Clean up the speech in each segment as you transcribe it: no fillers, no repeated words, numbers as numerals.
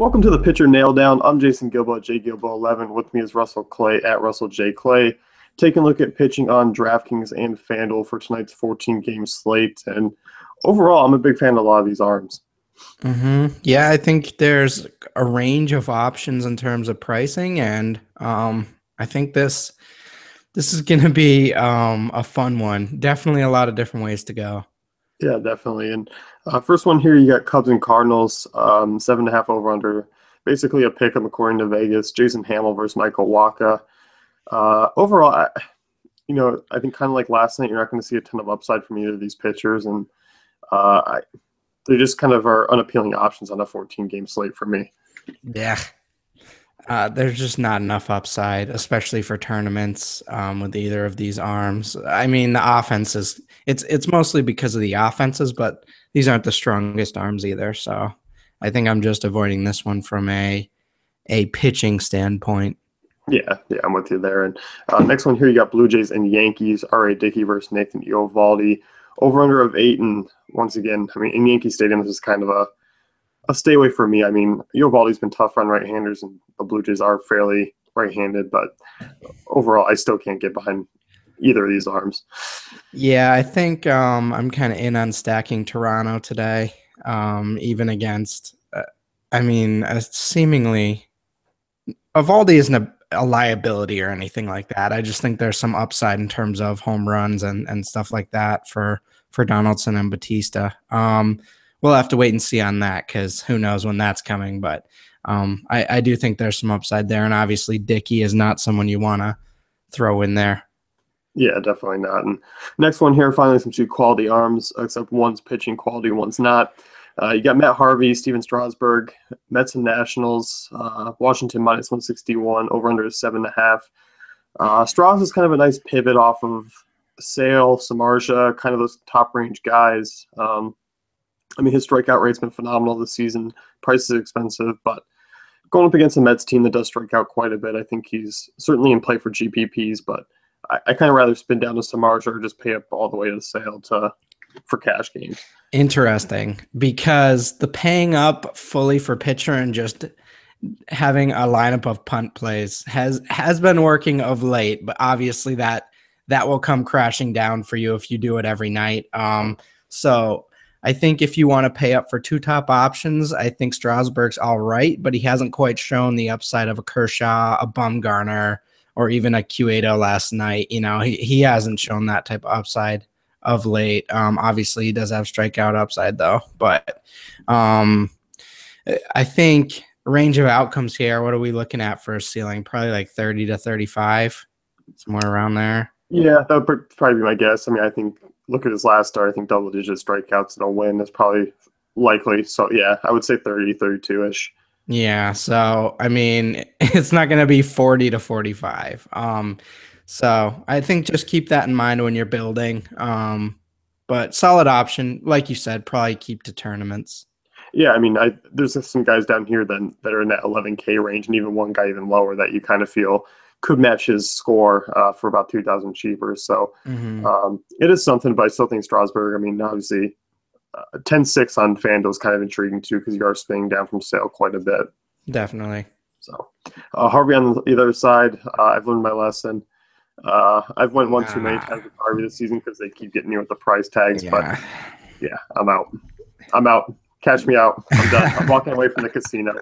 Welcome to the Pitcher Nail Down. I'm Jason Gilbo at JGilbo11. With me is Russell Clay at Russell J. Clay. Taking a look at pitching on DraftKings and FanDuel for tonight's 14-game slate. And overall, I'm a big fan of a lot of these arms. Yeah, I think there's a range of options in terms of pricing, and I think this is going to be a fun one. Definitely a lot of different ways to go. Yeah, definitely. And first one here, you got Cubs and Cardinals, 7.5 over under. Basically a pick 'em according to Vegas. Jason Hamill versus Michael Wacha. Overall, I think kind of like last night, you're not going to see a ton of upside from either of these pitchers, and they just kind of are unappealing options on a 14-game slate for me. Yeah. There's just not enough upside, especially for tournaments with either of these arms. I mean, the offense is it's mostly because of the offenses, but these aren't the strongest arms either. So I think I'm just avoiding this one from a pitching standpoint. Yeah, I'm with you there. And next one here, you got Blue Jays and Yankees. R.A. Dickey versus Nathan Eovaldi. Over under of 8, and once again, I mean, in Yankee Stadium, this is kind of a stay away for me. I mean, Eovaldi's been tough on right-handers, and the Blue Jays are fairly right-handed, but overall, I still can't get behind either of these arms. Yeah, I think I'm kind of in on stacking Toronto today, even against, seemingly, Eovaldi isn't a liability or anything like that. I just think there's some upside in terms of home runs and stuff like that for Donaldson and Batista. We'll have to wait and see on that because who knows when that's coming. But I do think there's some upside there. And obviously Dickey is not someone you want to throw in there. Yeah, definitely not. And next one here, finally some two quality arms, except one's pitching quality, one's not. You got Matt Harvey, Steven Strasburg, Mets and Nationals, Washington minus 161, over under 7.5. Strauss is kind of a nice pivot off of Sale, Samardzija, kind of those top range guys. His strikeout rate's been phenomenal this season. Price is expensive, but going up against a Mets team that does strike out quite a bit, I think he's certainly in play for GPPs, but I kind of rather spin down to Samardzija or just pay up all the way to Sale for cash gains. Interesting, because the paying up fully for pitcher and just having a lineup of punt plays has been working of late, but obviously that will come crashing down for you if you do it every night. So I think if you want to pay up for two top options, I think Strasburg's all right, but he hasn't quite shown the upside of a Kershaw, a Bumgarner, or even a Cueto last night. You know, he hasn't shown that type of upside of late. Obviously, he does have strikeout upside, though. But I think range of outcomes here, what are we looking at for a ceiling? Probably like 30 to 35, somewhere around there. Yeah, that would probably be my guess. I mean, I think look at his last start. I think double-digit strikeouts and a win is probably likely. So, yeah, I would say 30, 32-ish. Yeah, so, I mean, it's not going to be 40 to 45. So I think just keep that in mind when you're building. But solid option. Like you said, probably keep to tournaments. Yeah, I mean, there's some guys down here that are in that 11K range, and even one guy even lower that you kind of feel could match his score for about 2,000 cheaper. So it is something, but I still think Strasburg, I mean, obviously 10-6 on FanDuel is kind of intriguing too because you are spinning down from Sale quite a bit. Definitely. So Harvey on the other side, I've learned my lesson. I've went one too many times with Harvey this season because they keep getting me with the price tags. Yeah. But yeah, I'm out. Cash me out. I'm done. I'm walking away from the casino.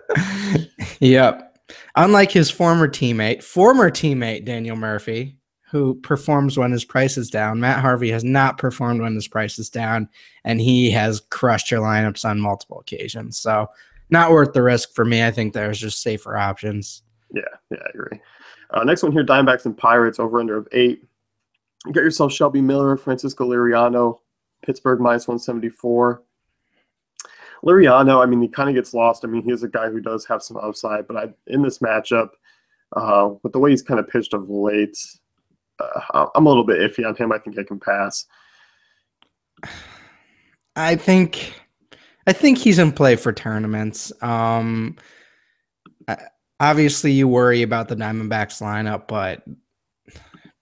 Yep. Unlike his former teammate Daniel Murphy, who performs when his price is down, Matt Harvey has not performed when his price is down, and he has crushed your lineups on multiple occasions. So not worth the risk for me. I think there's just safer options. Yeah, I agree. Next one here, Diamondbacks and Pirates, over under of 8. You got yourself Shelby Miller, Francisco Liriano, Pittsburgh minus 174. Liriano, I mean, he kind of gets lost. I mean, he's a guy who does have some upside, but in this matchup, with the way he's kind of pitched of late, I'm a little bit iffy on him. I think I can pass. I think he's in play for tournaments. Obviously, you worry about the Diamondbacks lineup, but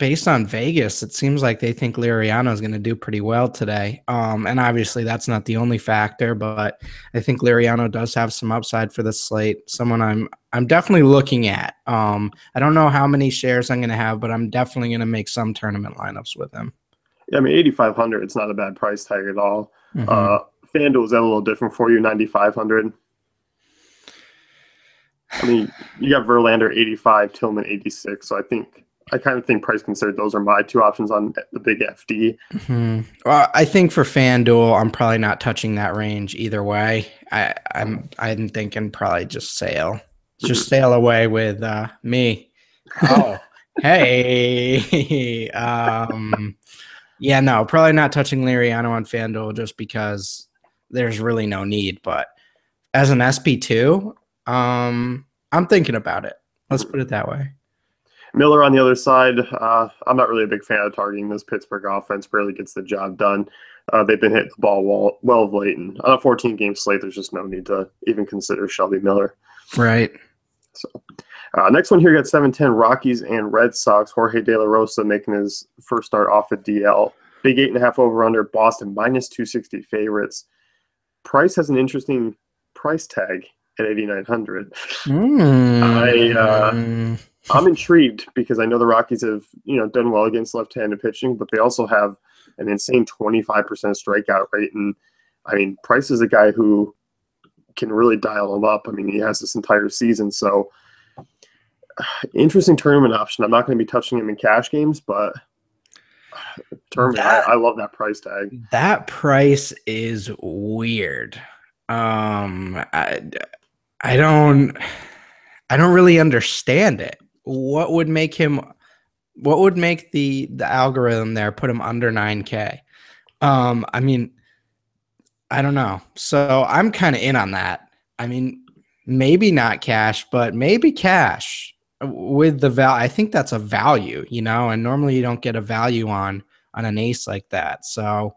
based on Vegas, it seems like they think Liriano is going to do pretty well today. And obviously that's not the only factor, but I think Liriano does have some upside for the slate. Someone I'm definitely looking at. I don't know how many shares I'm going to have, but I'm definitely going to make some tournament lineups with him. Yeah, I mean, 8,500. It's not a bad price tag at all. Mm-hmm. FanDuel, is that a little different for you? 9,500. I mean, you got Verlander 85, Tillman 86. So I kind of think price considered those are my two options on the big FD. Mm-hmm. Well, I think for FanDuel, I'm probably not touching that range either way. I'm thinking probably just sail. Just sail away with me. Oh, hey. Yeah, no, probably not touching Liriano on FanDuel just because there's really no need. But as an SP2, I'm thinking about it. Let's put it that way. Miller on the other side, I'm not really a big fan of targeting this Pittsburgh offense. Barely gets the job done. They've been hitting the ball well of late, and on a 14-game slate, there's just no need to even consider Shelby Miller. Right. So, next one here, got 7-10 Rockies and Red Sox. Jorge De La Rosa making his first start off at DL. Big 8.5 over/under. Boston -260 favorites. Price has an interesting price tag at 8,900. I'm intrigued because I know the Rockies have done well against left-handed pitching, but they also have an insane 25% strikeout rate. And I mean, Price is a guy who can really dial them up. I mean, he has this entire season. So interesting tournament option. I'm not going to be touching him in cash games, but tournament, I love that price tag. That price is weird. I don't really understand it. What would make the algorithm there put him under 9K? I mean, I don't know. So I'm kind of in on that. I mean, maybe not cash, but maybe cash with the value. I think that's a value, and normally you don't get a value on an ace like that. So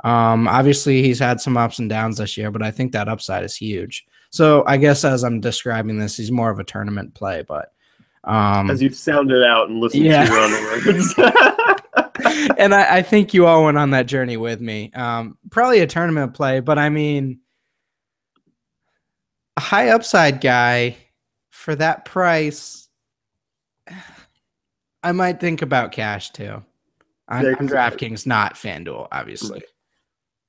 obviously he's had some ups and downs this year, but I think that upside is huge. So I guess as I'm describing this, he's more of a tournament play, but as you've sounded out and listened to your own words. And I think you all went on that journey with me. Probably a tournament play, but I mean, a high upside guy for that price, I might think about cash too. On DraftKings, not FanDuel, obviously.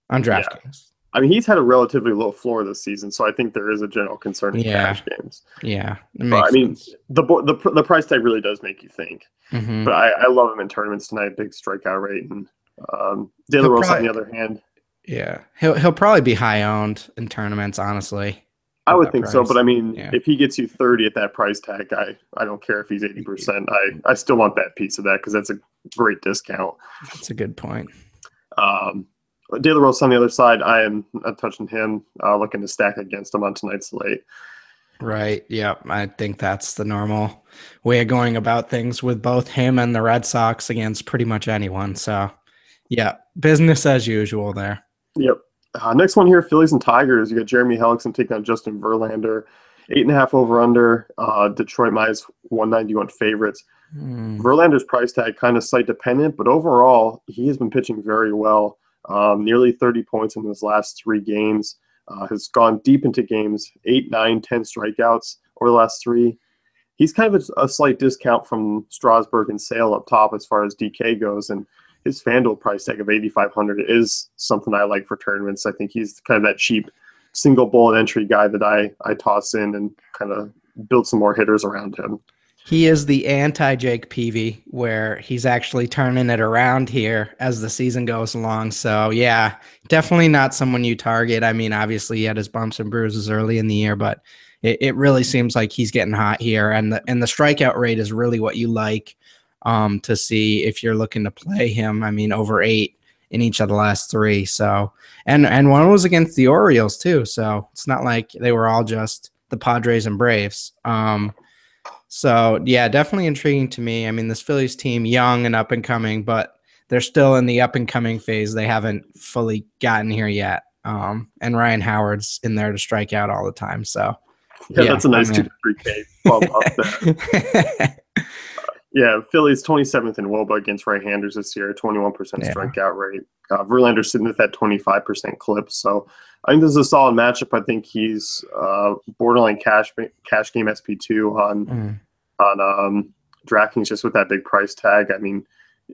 On DraftKings. Yeah. I mean, he's had a relatively low floor this season, so I think there is a general concern in cash games. Yeah, but I mean, the price tag really does make you think. Mm-hmm. But I love him in tournaments tonight. Big strikeout rate, and De La Rosa on the other hand. Yeah, he'll probably be high owned in tournaments. Honestly, I would think so. But I mean, if he gets you 30 at that price tag, I don't care if he's 80%. I still want that piece of that because that's a great discount. That's a good point. De La Rosa on the other side, I am not touching him, looking to stack against him on tonight's slate. Right. Yeah. I think that's the normal way of going about things with both him and the Red Sox against pretty much anyone. So, yeah, business as usual there. Yep. Next one here, Phillies and Tigers. You got Jeremy Hellickson taking on Justin Verlander. 8.5 over/under. Detroit -191 favorites. Verlander's price tag kind of site dependent, but overall, he has been pitching very well. Nearly 30 points in his last 3 games. Has gone deep into games, 8, 9, 10 strikeouts over the last 3. He's kind of a slight discount from Strasburg and Sale up top as far as DK goes, and his FanDuel price tag of 8,500 is something I like for tournaments. I think he's kind of that cheap single bullet entry guy that I toss in and kind of build some more hitters around him. He is the anti-Jake Peavy, where he's actually turning it around here as the season goes along. So, yeah, definitely not someone you target. I mean, obviously he had his bumps and bruises early in the year, but it really seems like he's getting hot here. And the strikeout rate is really what you like to see if you're looking to play him. I mean, over 8 in each of the last 3. So, and one was against the Orioles too. So it's not like they were all just the Padres and Braves. So, yeah, definitely intriguing to me. I mean, this Phillies team, young and up and coming, but they're still in the up and coming phase. They haven't fully gotten here yet. And Ryan Howard's in there to strike out all the time. So, yeah, that's a nice 2-3K bump up there. Yeah, Philly's 27th in WOBA against right-handers this year, 21% Yeah. strikeout rate. Verlander's sitting at that 25% clip. So I think this is a solid matchup. I think he's borderline cash game SP2 on DraftKings just with that big price tag. I mean,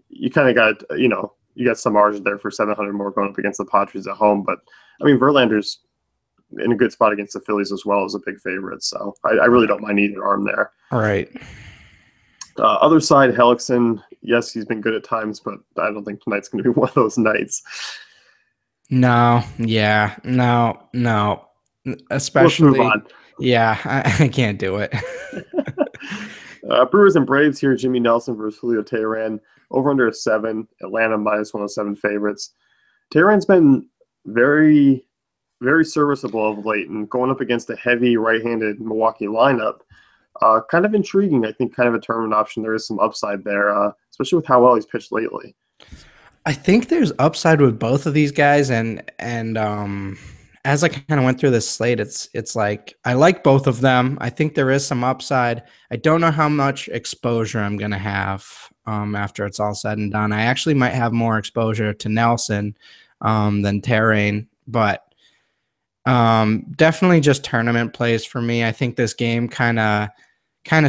you kind of got, you got some margin there for 700 more going up against the Padres at home. But, I mean, Verlander's in a good spot against the Phillies as well as a big favorite. So I really don't mind either arm there. All right. Other side, Hellickson, yes, he's been good at times, but I don't think tonight's going to be one of those nights. No, yeah, no. Especially, yeah, I can't do it. Brewers and Braves here, Jimmy Nelson versus Julio Teheran. Over under a 7, Atlanta -107 favorites. Teheran's been very, very serviceable of late, and going up against a heavy right-handed Milwaukee lineup, kind of intriguing. I think kind of a tournament option. There is some upside there, especially with how well he's pitched lately. I think there's upside with both of these guys, and as I kind of went through this slate, it's like I like both of them. I think there is some upside. I don't know how much exposure I'm gonna have after it's all said and done. I actually might have more exposure to Nelson than Terrain, but definitely just tournament plays for me. I think this game kind of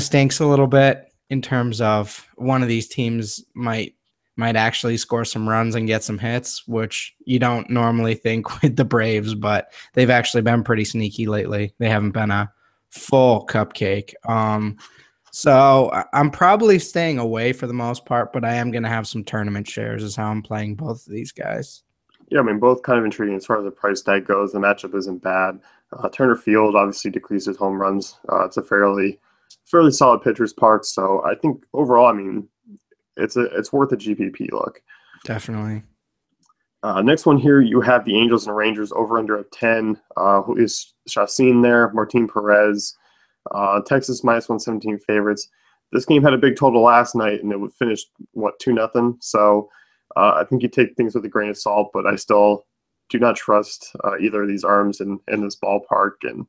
stinks a little bit in terms of one of these teams might actually score some runs and get some hits, which you don't normally think with the Braves, but they've actually been pretty sneaky lately. They haven't been a full cupcake. So I'm probably staying away for the most part, but I am going to have some tournament shares is how I'm playing both of these guys. Yeah, I mean, both kind of intriguing as far as the price tag goes. The matchup isn't bad. Turner Field obviously decreases home runs. It's a fairly solid pitcher's park. So I think overall, I mean, it's worth a GPP look. Definitely. Next one here, you have the Angels and Rangers over under of 10. Who is Chacin there? Martin Perez. Texas -117 favorites. This game had a big total last night, and it would finish 2-0. So I think you take things with a grain of salt, but I still do not trust either of these arms in this ballpark. And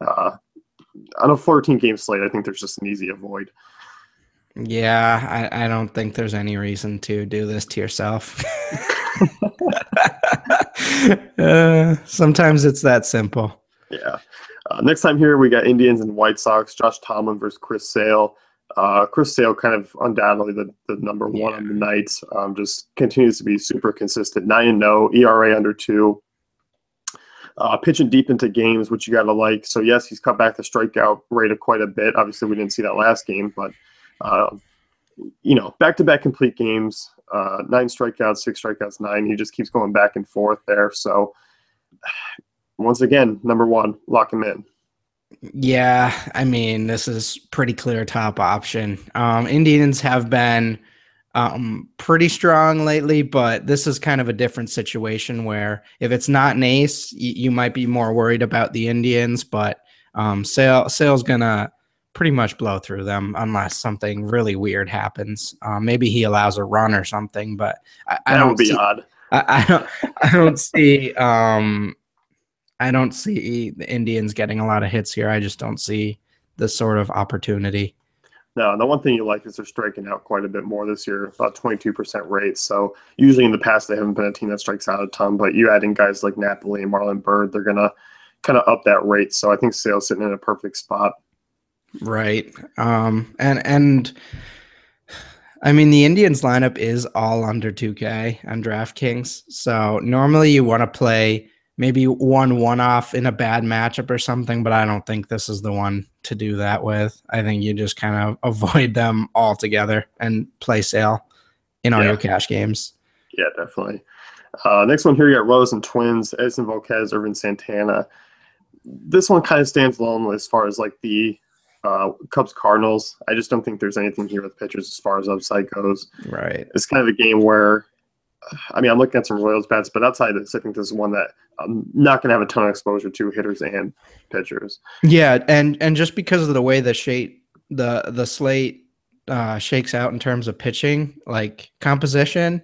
on a 14-game slate, I think there's just an easy avoid. Yeah, I don't think there's any reason to do this to yourself. Sometimes it's that simple. Yeah. Next time here, we got Indians and White Sox, Josh Tomlin versus Chris Sale. Chris Sale kind of undoubtedly the number one on the night. Just continues to be super consistent. 9-0, ERA under 2. Pitching deep into games, which you got to like. So, yes, he's cut back the strikeout rate of quite a bit. Obviously, we didn't see that last game, but, back-to-back complete games, 9 strikeouts, 6 strikeouts, 9. He just keeps going back and forth there. So, once again, number 1, lock him in. Yeah, I mean, this is pretty clear top option. Indians have been pretty strong lately, but this is kind of a different situation where if it's not an ace, you might be more worried about the Indians, but Sale's going to pretty much blow through them unless something really weird happens. Maybe he allows a run or something, but I don't be odd. I don't see I don't see the Indians getting a lot of hits here. I just don't see this sort of opportunity. No, the one thing you like is they're striking out quite a bit more this year, about 22% rate. So usually in the past, they haven't been a team that strikes out a ton, but you add in guys like Napoli and Marlon Byrd, they're going to kind of up that rate. So I think Sale's sitting in a perfect spot. Right. And I mean, the Indians lineup is all under 2K on DraftKings. So normally you want to play maybe one-off in a bad matchup or something, but I don't think this is the one to do that with. I think you just kind of avoid them altogether and play Sale in all your cash games. Yeah, definitely. Next one here, you got Rose and Twins, Edson Volquez, Irvin Santana. This one kind of stands alone as far as like the Cubs Cardinals. I just don't think there's anything here with pitchers as far as upside goes. Right. It's kind of a game where, I mean, I'm looking at some Royals bats, but outside of this, I think this is one that I'm not going to have a ton of exposure to hitters and pitchers. Yeah, and just because of the way the slate shakes out in terms of pitching, like composition,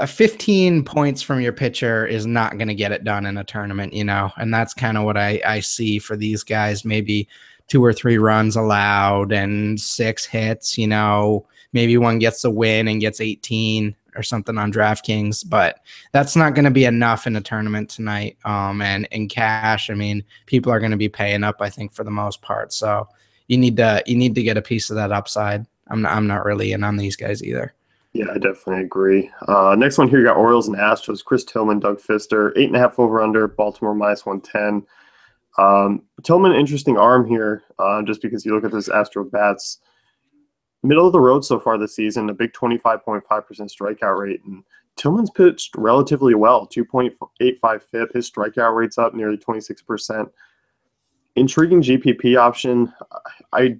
15 points from your pitcher is not going to get it done in a tournament, and that's kind of what I see for these guys. Maybe 2 or 3 runs allowed and 6 hits, maybe one gets a win and gets 18 or something on DraftKings, but that's not going to be enough in a tournament tonight. And in cash, I mean, people are going to be paying up, I think, for the most part. So you need to get a piece of that upside. I'm not really in on these guys either. Yeah, I definitely agree. Next one here, you got Orioles and Astros. Chris Tillman, Doug Fister, 8.5 over under. Baltimore -110. Tillman, interesting arm here, just because you look at this Astro bats. Middle of the road so far this season, a big 25.5% strikeout rate. And Tillman's pitched relatively well, 2.85 FIP. His strikeout rate's up nearly 26%. Intriguing GPP option. I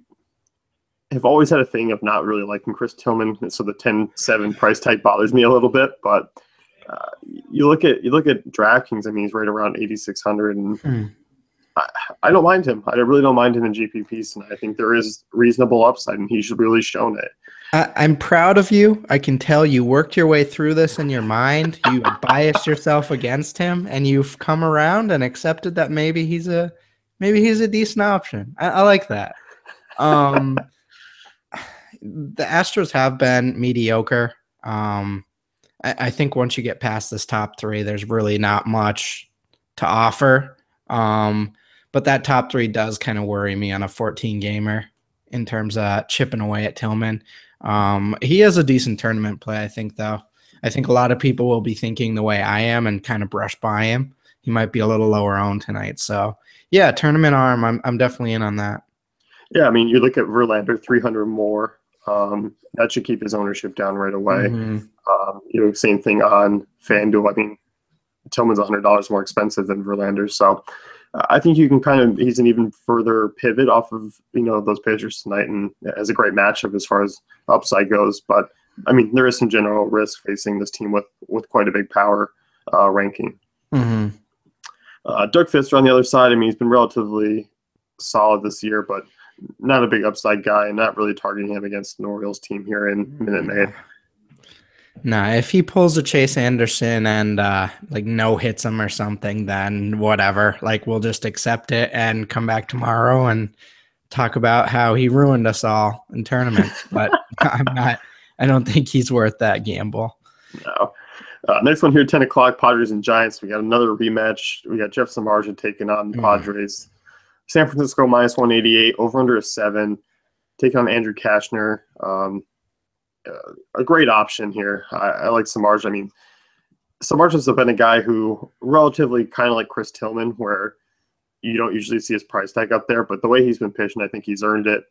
have always had a thing of not really liking Chris Tillman, so the 10-7 price tag bothers me a little bit. But you look at DraftKings. I mean, he's right around 8,600, and I don't mind him. I really don't mind him in GPPs, and I think there is reasonable upside, and he's really shown it. I'm proud of you. I can tell you worked your way through this in your mind. You biased yourself against him, and you've come around and accepted that maybe he's a decent option. I like that. The Astros have been mediocre. I think once you get past this top three, there's really not much to offer. But that top three does kind of worry me on a 14-gamer in terms of chipping away at Tillman. He has a decent tournament play, I think, though. I think a lot of people will be thinking the way I am and kind of brush by him. He might be a little lower owned tonight. So, yeah, tournament arm, I'm definitely in on that. Yeah, I mean, you look at Verlander, 300 more. That should keep his ownership down right away. Same thing on FanDuel. I mean, Tillman's $100 more expensive than Verlander. So I think you can he's an even further pivot off of, those pitchers tonight, and has a great matchup as far as upside goes. But I mean, there is some general risk facing this team with quite a big power ranking. Doug Fister on the other side, I mean, he's been relatively solid this year, but not a big upside guy, and not really targeting him against an Orioles team here in Minute Maid. Nah, if he pulls a Chase Anderson and no hits him or something, then whatever. We'll just accept it and come back tomorrow and talk about how he ruined us all in tournaments. But I don't think he's worth that gamble. No. Next one here, 10 o'clock, Padres and Giants. We got another rematch. We got Jeff Samardzija taking on the Padres. San Francisco -188, over under a 7, taking on Andrew Kashner. A great option here. I like Samardzija. I mean, Samardzija's been a guy who relatively kind of like Chris Tillman, where you don't usually see his price tag up there, but the way he's been pitching, I think he's earned it.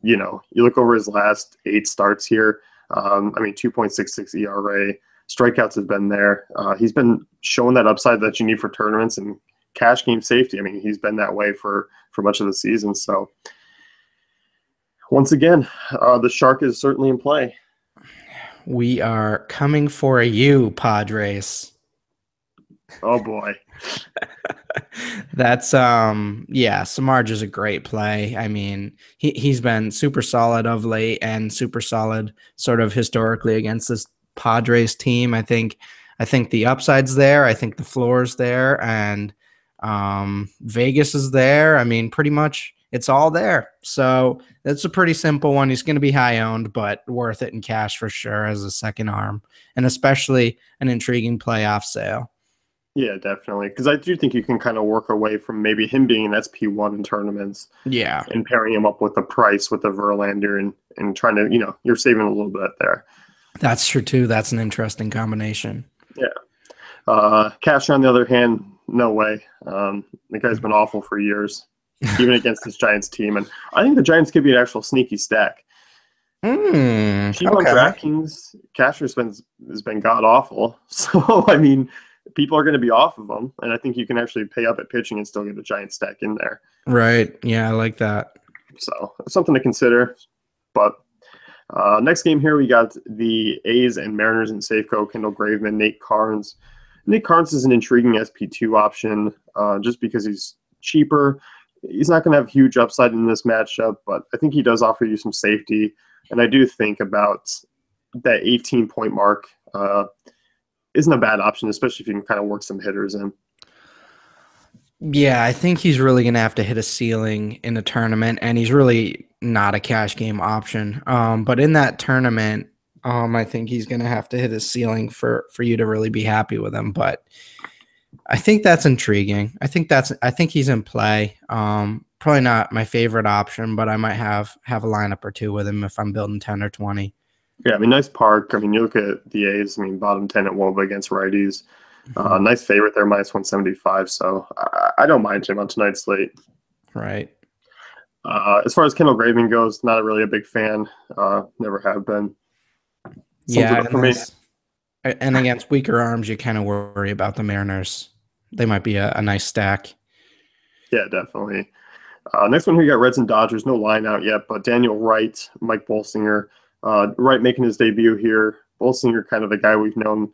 You look over his last 8 starts here. 2.66 ERA. Strikeouts have been there. He's been showing that upside that you need for tournaments and cash game safety. I mean, he's been that way for much of the season. So once again, the shark is certainly in play. We are coming for you, Padres. Oh boy. That's Samardzija's a great play. I mean, he's been super solid of late and super solid sort of historically against this Padres team. I think the upside's there. I think the floor's there, and Vegas is there. I mean, pretty much it's all there. So that's a pretty simple one. He's going to be high owned, but worth it in cash for sure as a second arm, and especially an intriguing playoff sale. Yeah, definitely. Because I do think you can kind of work away from maybe him being an SP1 in tournaments. Yeah. And pairing him up with the price with the Verlander and trying to, you're saving a little bit there. That's true too. That's an interesting combination. Yeah. Cash, on the other hand, no way. The guy's been awful for years, even against this Giants team. And I think the Giants could be an actual sneaky stack. Cheap on DraftKings, Cash has been god awful. So, I mean, people are going to be off of them, and I think you can actually pay up at pitching and still get a Giant stack in there. Right. Yeah, I like that. So something to consider. But next game here, we got the A's and Mariners in Safeco. Kendall Graveman, Nate Carnes. Nate Carnes is an intriguing SP2 option just because he's cheaper. He's not going to have huge upside in this matchup, but I think he does offer you some safety. And I do think about that 18-point mark isn't a bad option, especially if you can kind of work some hitters in. Yeah, I think he's really going to have to hit a ceiling in a tournament, and he's really not a cash game option. But in that tournament, I think he's going to have to hit his ceiling for you to really be happy with him. But I think that's intriguing. I think he's in play. Probably not my favorite option, but I might have a lineup or two with him if I'm building 10 or 20. Yeah, I mean, nice park. I mean, you look at the A's. I mean, bottom 10 at WOBA against righties. Nice favorite there, minus 175. So I don't mind him on tonight's slate. Right. As far as Kendall Graveman goes, not really a big fan. Never have been. Sums it up for me. And against weaker arms, you kind of worry about the Mariners. They might be a nice stack. Yeah, definitely. Next one here, you got Reds and Dodgers. No line out yet, but Daniel Wright, Mike Bolsinger. Wright making his debut here. Bolsinger, kind of a guy we've known.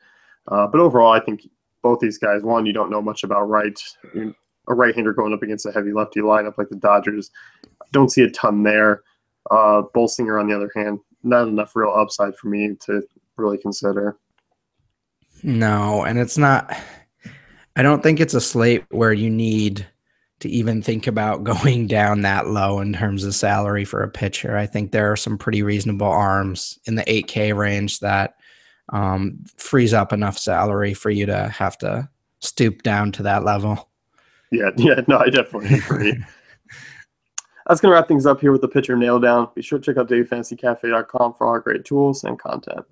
But overall, I think both these guys, one, you don't know much about Wright. A right-hander going up against a heavy lefty lineup like the Dodgers. Don't see a ton there. Bolsinger, on the other hand, not enough real upside for me to really consider. No, and it's not – I don't think it's a slate where you need to even think about going down that low in terms of salary for a pitcher. I think there are some pretty reasonable arms in the 8K range that frees up enough salary for you to have to stoop down to that level. Yeah, no, I definitely agree. That's going to wrap things up here with the pitcher nail down. Be sure to check out DaveFantasyCafe.com for all our great tools and content.